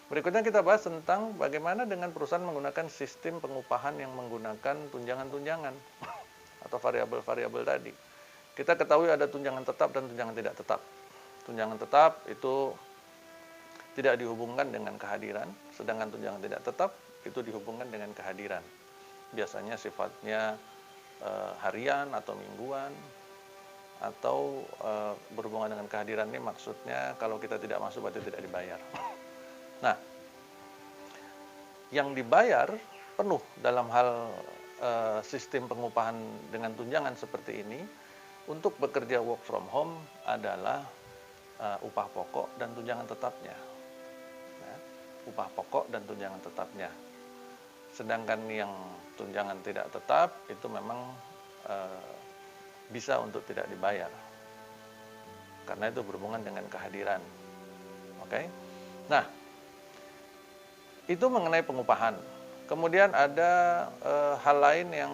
Berikutnya kita bahas tentang bagaimana dengan perusahaan menggunakan sistem pengupahan yang menggunakan tunjangan-tunjangan atau variabel-variabel tadi. Kita ketahui ada tunjangan tetap dan tunjangan tidak tetap. Tunjangan tetap itu tidak dihubungkan dengan kehadiran, sedangkan tunjangan tidak tetap itu dihubungkan dengan kehadiran. Biasanya sifatnya harian atau mingguan, atau berhubungan dengan kehadiran ini maksudnya kalau kita tidak masuk berarti tidak dibayar. Nah, yang dibayar penuh dalam hal sistem pengupahan dengan tunjangan seperti ini untuk bekerja work from home adalah upah pokok dan tunjangan tetapnya. Ya, upah pokok dan tunjangan tetapnya. Sedangkan yang tunjangan tidak tetap itu memang bisa untuk tidak dibayar karena itu berhubungan dengan kehadiran. Oke. Nah, itu mengenai pengupahan. Kemudian ada hal lain yang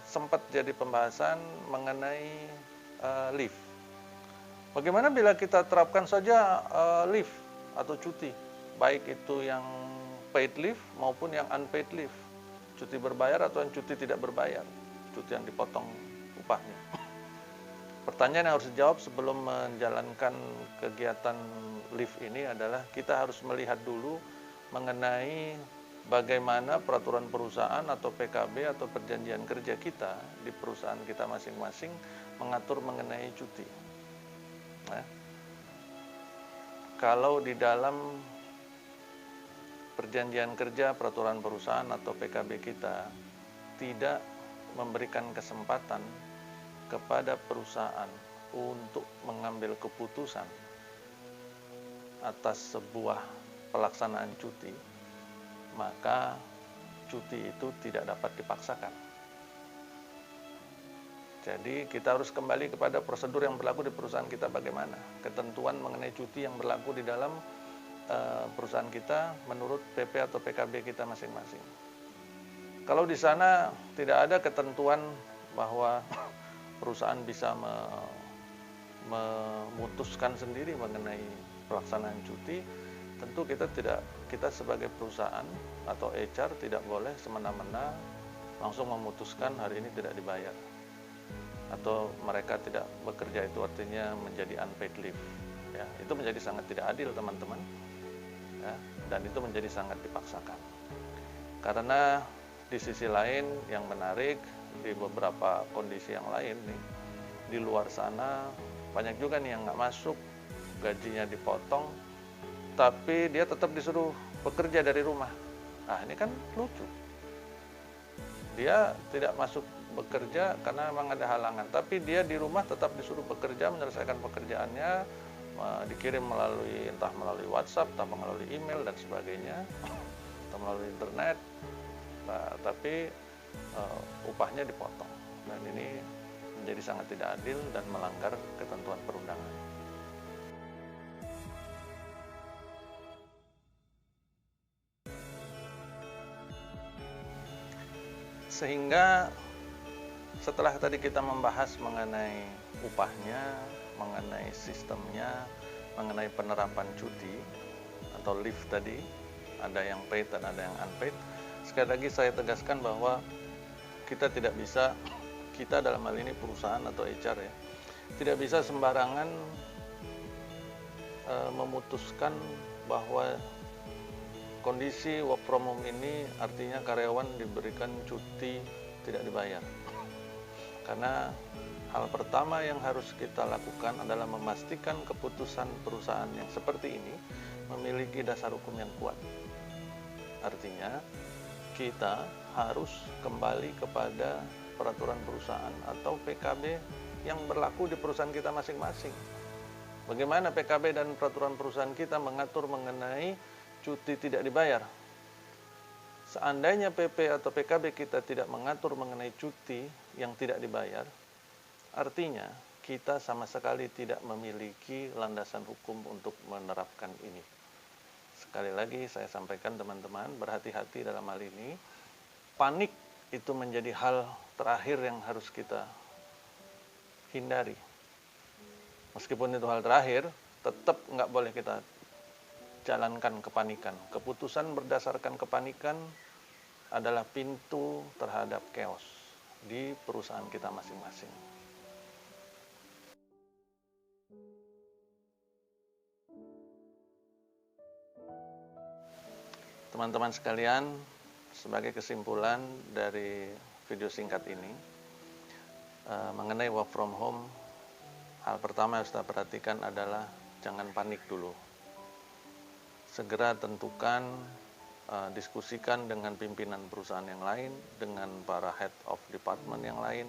sempat jadi pembahasan mengenai leave. Bagaimana bila kita terapkan saja leave atau cuti, baik itu yang paid leave maupun yang unpaid leave, cuti berbayar atau yang cuti tidak berbayar, cuti yang dipotong upahnya. Pertanyaan yang harus dijawab sebelum menjalankan kegiatan leave ini adalah kita harus melihat dulu mengenai bagaimana peraturan perusahaan atau PKB atau perjanjian kerja kita di perusahaan kita masing-masing mengatur mengenai cuti. Nah, kalau di dalam perjanjian kerja, peraturan perusahaan atau PKB kita tidak memberikan kesempatan kepada perusahaan untuk mengambil keputusan atas sebuah pelaksanaan cuti, maka cuti itu tidak dapat dipaksakan. Jadi kita harus kembali kepada prosedur yang berlaku di perusahaan kita bagaimana, ketentuan mengenai cuti yang berlaku di dalam perusahaan kita menurut PP atau PKB kita masing-masing. Kalau di sana tidak ada ketentuan bahwa perusahaan bisa memutuskan sendiri mengenai pelaksanaan cuti, tentu kita sebagai perusahaan atau HR tidak boleh semena-mena langsung memutuskan hari ini tidak dibayar atau mereka tidak bekerja, itu artinya menjadi unpaid leave. Ya, itu menjadi sangat tidak adil, teman-teman. Ya, dan itu menjadi sangat dipaksakan. Karena di sisi lain yang menarik, di beberapa kondisi yang lain nih, di luar sana banyak juga nih yang nggak masuk, gajinya dipotong, tapi dia tetap disuruh bekerja dari rumah. Nah, ini kan lucu. Dia tidak masuk bekerja karena memang ada halangan, tapi dia di rumah tetap disuruh bekerja, menyelesaikan pekerjaannya, dikirim entah melalui WhatsApp, entah melalui email dan sebagainya, atau melalui internet. Nah, tapi upahnya dipotong, dan ini menjadi sangat tidak adil dan melanggar ketentuan perundangan. Sehingga setelah tadi kita membahas mengenai upahnya, mengenai sistemnya, mengenai penerapan cuti atau leave tadi, ada yang paid dan ada yang unpaid. Sekali lagi saya tegaskan bahwa kita tidak bisa, kita dalam hal ini perusahaan atau HR ya, tidak bisa sembarangan memutuskan bahwa kondisi work from home ini artinya karyawan diberikan cuti tidak dibayar. Karena hal pertama yang harus kita lakukan adalah memastikan keputusan perusahaan yang seperti ini memiliki dasar hukum yang kuat. Artinya kita harus kembali kepada peraturan perusahaan atau PKB yang berlaku di perusahaan kita masing-masing. Bagaimana PKB dan peraturan perusahaan kita mengatur mengenai cuti tidak dibayar. Seandainya PP atau PKB kita tidak mengatur mengenai cuti yang tidak dibayar, artinya kita sama sekali tidak memiliki landasan hukum untuk menerapkan ini. Sekali lagi saya sampaikan teman-teman, berhati-hati dalam hal ini. Panik itu menjadi hal terakhir yang harus kita hindari. Meskipun itu hal terakhir, tetap nggak boleh kita jalankan kepanikan. Keputusan berdasarkan kepanikan adalah pintu terhadap chaos di perusahaan kita masing-masing. Teman-teman sekalian, sebagai kesimpulan dari video singkat ini, mengenai work from home, hal pertama yang harus kita perhatikan adalah jangan panik dulu. Segera tentukan, diskusikan dengan pimpinan perusahaan yang lain, dengan para head of department yang lain,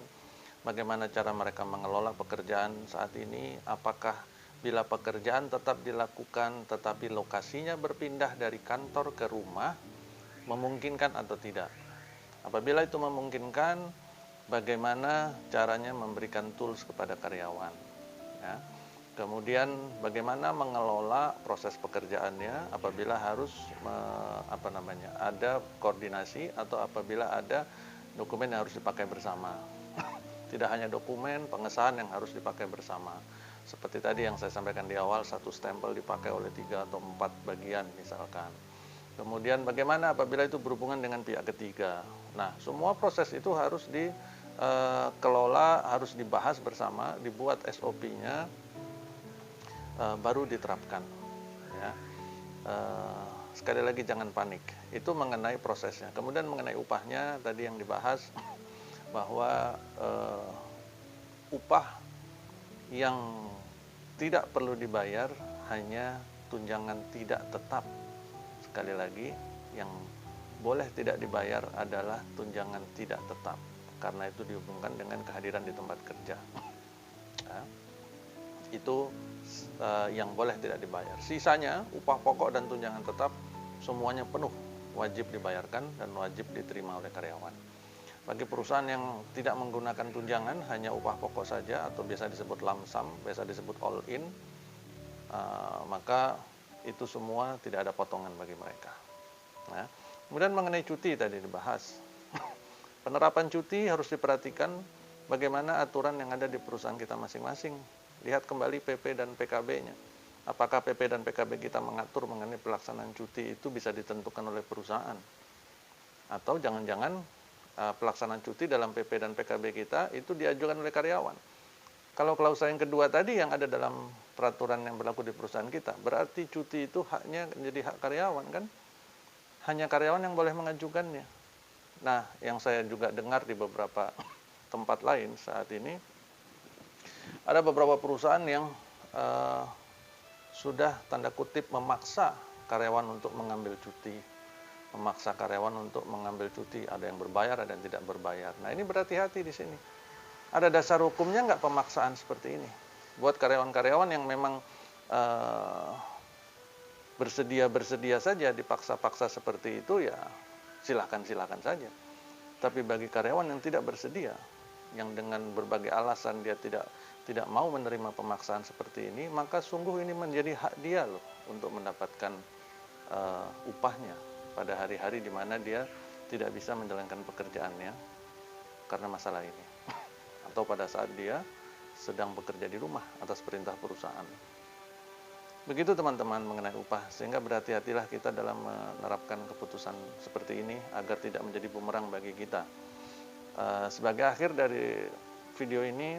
bagaimana cara mereka mengelola pekerjaan saat ini, apakah bila pekerjaan tetap dilakukan tetapi lokasinya berpindah dari kantor ke rumah, memungkinkan atau tidak. Apabila itu memungkinkan, bagaimana caranya memberikan tools kepada karyawan. Ya. Kemudian bagaimana mengelola proses pekerjaannya apabila harus ada koordinasi atau apabila ada dokumen yang harus dipakai bersama. Tidak hanya dokumen, pengesahan yang harus dipakai bersama. Seperti tadi yang saya sampaikan di awal, satu stempel dipakai oleh 3 atau 4 bagian misalkan. Kemudian bagaimana apabila itu berhubungan dengan pihak ketiga. Nah, semua proses itu harus dikelola, harus dibahas bersama, dibuat SOP-nya, baru diterapkan. Ya. Sekali lagi jangan panik. Itu mengenai prosesnya. Kemudian mengenai upahnya tadi yang dibahas bahwa upah yang tidak perlu dibayar hanya tunjangan tidak tetap. Sekali lagi, yang boleh tidak dibayar adalah tunjangan tidak tetap, karena itu dihubungkan dengan kehadiran di tempat kerja. Ya. Itu yang boleh tidak dibayar. Sisanya, upah pokok dan tunjangan tetap, semuanya penuh, wajib dibayarkan dan wajib diterima oleh karyawan. Bagi perusahaan yang tidak menggunakan tunjangan, hanya upah pokok saja atau biasa disebut lump sum, biasa disebut all in, maka itu semua tidak ada potongan bagi mereka. Nah, kemudian mengenai cuti tadi dibahas. Penerapan cuti harus diperhatikan bagaimana aturan yang ada di perusahaan kita masing-masing. Lihat kembali PP dan PKB-nya. Apakah PP dan PKB kita mengatur mengenai pelaksanaan cuti itu bisa ditentukan oleh perusahaan? Atau jangan-jangan pelaksanaan cuti dalam PP dan PKB kita itu diajukan oleh karyawan. Kalau klausa yang kedua tadi yang ada dalam peraturan yang berlaku di perusahaan kita, berarti cuti itu haknya menjadi hak karyawan kan? Hanya karyawan yang boleh mengajukannya. Nah, yang saya juga dengar di beberapa tempat lain saat ini, ada beberapa perusahaan yang sudah tanda kutip memaksa karyawan untuk mengambil cuti. Memaksa karyawan untuk mengambil cuti, ada yang berbayar, ada yang tidak berbayar. Nah, ini berhati-hati di sini. Ada dasar hukumnya nggak pemaksaan seperti ini? Buat karyawan-karyawan yang memang bersedia saja dipaksa-paksa seperti itu, ya silakan saja. Tapi bagi karyawan yang tidak bersedia, yang dengan berbagai alasan dia tidak mau menerima pemaksaan seperti ini, maka sungguh ini menjadi hak dia loh untuk mendapatkan upahnya pada hari-hari di mana dia tidak bisa menjalankan pekerjaannya karena masalah ini. Atau pada saat dia sedang bekerja di rumah atas perintah perusahaan. Begitu teman-teman mengenai upah, sehingga berhati-hatilah kita dalam menerapkan keputusan seperti ini agar tidak menjadi bumerang bagi kita. Sebagai akhir dari video ini,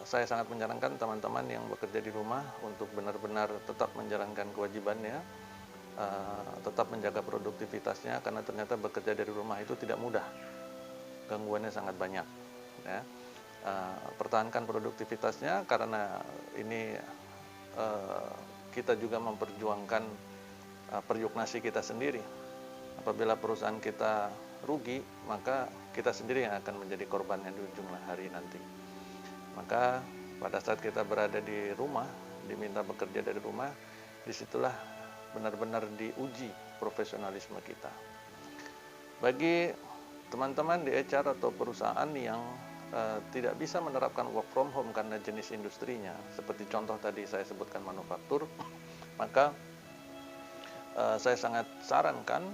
saya sangat menyarankan teman-teman yang bekerja di rumah untuk benar-benar tetap menjalankan kewajibannya, tetap menjaga produktivitasnya, karena ternyata bekerja dari rumah itu tidak mudah, gangguannya sangat banyak. Ya. Pertahankan produktivitasnya, karena ini kita juga memperjuangkan periuk nasi kita sendiri. Apabila perusahaan kita rugi, maka kita sendiri yang akan menjadi korbannya di ujung hari nanti. Maka pada saat kita berada di rumah, diminta bekerja dari rumah, disitulah benar-benar diuji profesionalisme kita. Bagi teman-teman di HR atau perusahaan yang tidak bisa menerapkan work from home karena jenis industrinya, seperti contoh tadi saya sebutkan manufaktur, maka saya sangat sarankan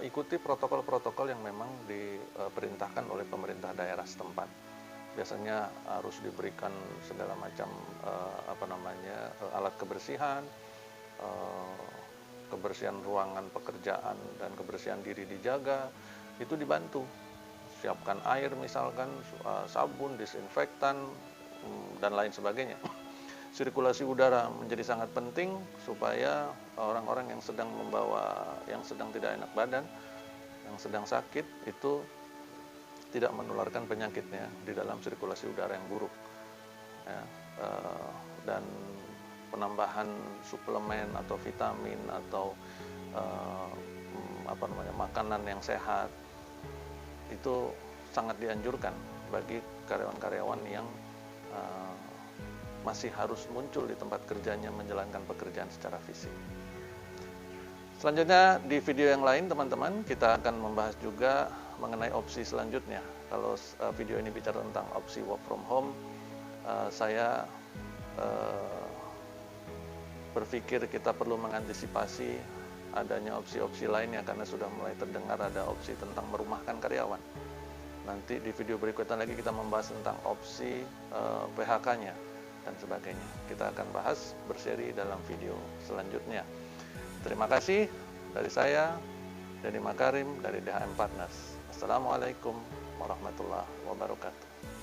ikuti protokol-protokol yang memang diperintahkan oleh pemerintah daerah setempat. Biasanya harus diberikan segala macam alat kebersihan, kebersihan ruangan pekerjaan dan kebersihan diri dijaga, itu dibantu. Siapkan air misalkan, sabun, disinfektan, dan lain sebagainya. Sirkulasi udara menjadi sangat penting supaya orang-orang yang sedang tidak enak badan, yang sedang sakit, itu tidak menularkan penyakitnya di dalam sirkulasi udara yang buruk. Ya, dan penambahan suplemen atau vitamin atau makanan yang sehat itu sangat dianjurkan bagi karyawan-karyawan yang masih harus muncul di tempat kerjanya menjalankan pekerjaan secara fisik. Selanjutnya di video yang lain teman-teman kita akan membahas juga mengenai opsi selanjutnya. Kalau video ini bicara tentang opsi work from home, saya berpikir kita perlu mengantisipasi adanya opsi-opsi lainnya karena sudah mulai terdengar ada opsi tentang merumahkan karyawan. Nanti di video berikutnya lagi kita membahas tentang opsi PHK-nya dan sebagainya. Kita akan bahas berseri dalam video selanjutnya. Terima kasih dari saya, Denny Makarim dari DHM Partners. Assalamualaikum warahmatullahi wabarakatuh.